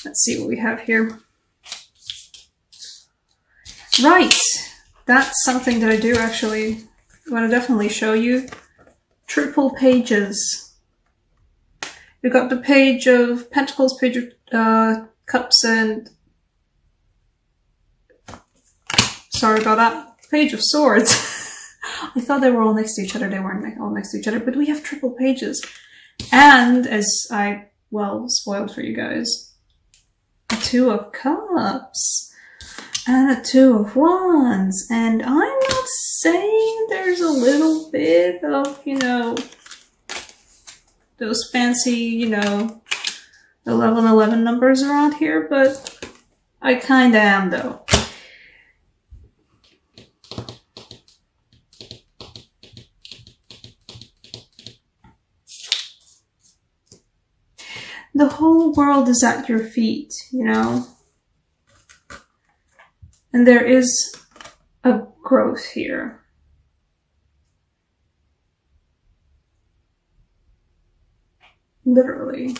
Let's see what we have here. Right, that's something that I do actually want to definitely show you. Triple pages. We've got the page of Pentacles, page of Cups, and sorry about that, page of Swords. I thought they were all next to each other. They weren't all next to each other, but we have triple pages. And as I, well, spoiled for you guys, a Two of Cups and a Two of Wands. And I'm not saying there's a little bit of, you know, those fancy, you know, 1111 numbers around here, but I kinda am though. The whole world is at your feet, you know? And there is a growth here. Literally.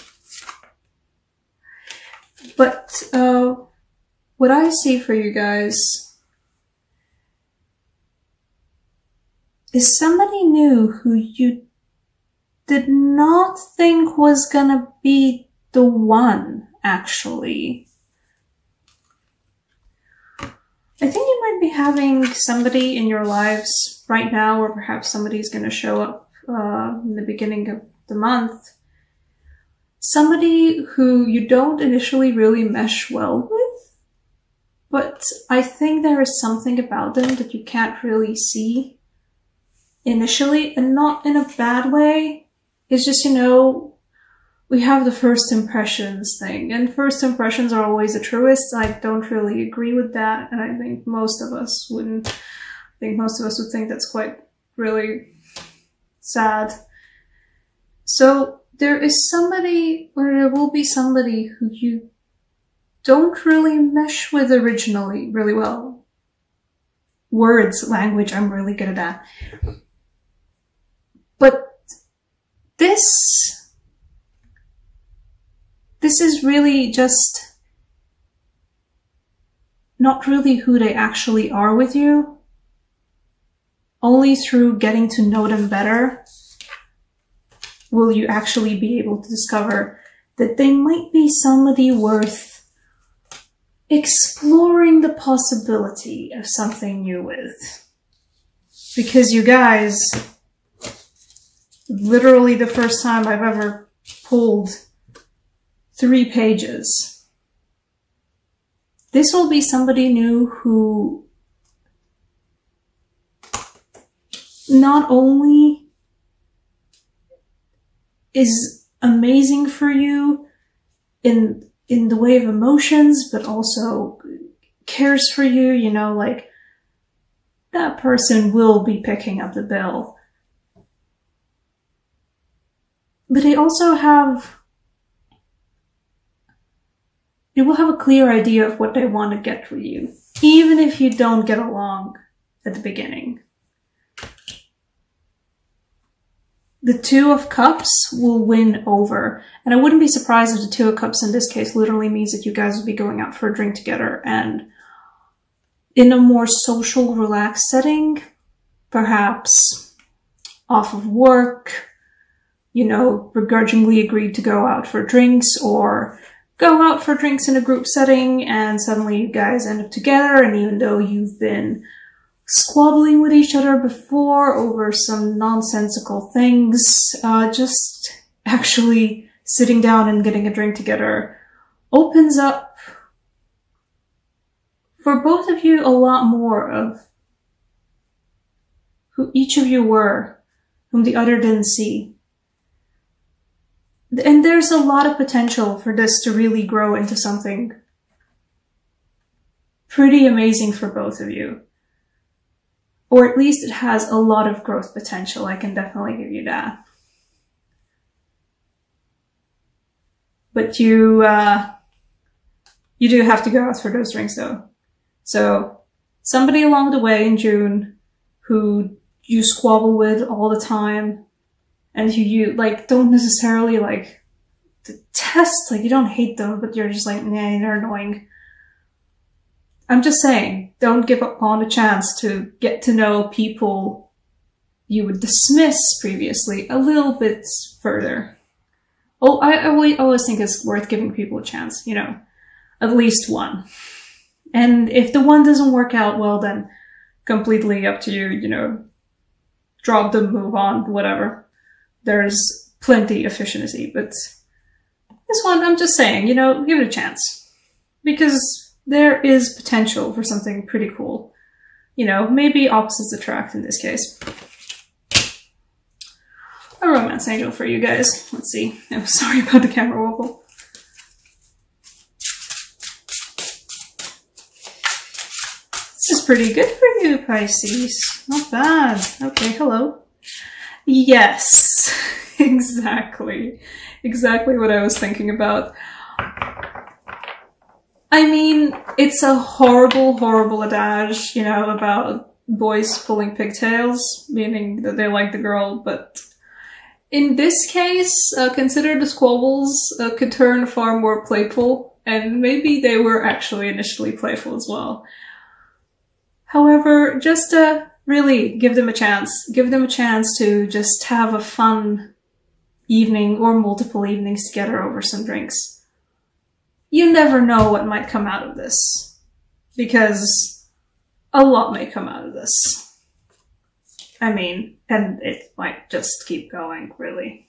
But what I see for you guys is somebody new who you did not think was gonna be the one, actually. I think you might be having somebody in your lives right now, or perhaps somebody's gonna show up in the beginning of the month. Somebody who you don't initially really mesh well with, but I think there is something about them that you can't really see initially, and not in a bad way. It's just, you know, we have the first impressions thing, and first impressions are always the truest. I don't really agree with that, and I think most of us wouldn't. I think most of us would think that's quite really sad. So there is somebody, or there will be somebody who you don't really mesh with originally really well. Words, language, I'm really good at that. But this is really just not really who they actually are with you. Only through getting to know them better will you actually be able to discover that they might be somebody worth exploring the possibility of something new with. Because you guys, literally the first time I've ever pulled 3 pages. This will be somebody new who not only is amazing for you in the way of emotions, but also cares for you, you know, like that person will be picking up the bill. But they also you will have a clear idea of what they want to get from you, even if you don't get along at the beginning. The Two of Cups will win over, and I wouldn't be surprised if the Two of Cups in this case literally means that you guys will be going out for a drink together, and in a more social, relaxed setting, perhaps off of work, you know, begrudgingly agreed to go out for drinks, or go out for drinks in a group setting, and suddenly you guys end up together, and even though you've been squabbling with each other before over some nonsensical things, just actually sitting down and getting a drink together opens up for both of you a lot more of who each of you were, whom the other didn't see. And there's a lot of potential for this to really grow into something pretty amazing for both of you. Or at least it has a lot of growth potential, I can definitely give you that. But you do have to go out for those drinks though. So somebody along the way in June who you squabble with all the time, and you like don't necessarily like detest, like, you don't hate them, but you're just like, nah, they're annoying. I'm just saying, don't give up on a chance to get to know people you would dismiss previously a little bit further. Oh, I always think it's worth giving people a chance, you know, at least one. And if the one doesn't work out, well then, completely up to you, you know, drop them, move on, whatever. There's plenty of efficiency, but this one, I'm just saying, you know, give it a chance. Because there is potential for something pretty cool. You know, maybe opposites attract in this case. A romance angel for you guys. Let's see. I'm sorry about the camera wobble. This is pretty good for you, Pisces. Not bad. Okay, hello. Yes, exactly. Exactly what I was thinking about. I mean, it's a horrible, horrible adage, you know, about boys pulling pigtails, meaning that they like the girl, but in this case, consider the squabbles could turn far more playful, and maybe they were actually initially playful as well. However, just really give them a chance. Give them a chance to just have a fun evening or multiple evenings together over some drinks. You never know what might come out of this, because a lot may come out of this. I mean, and it might just keep going, really.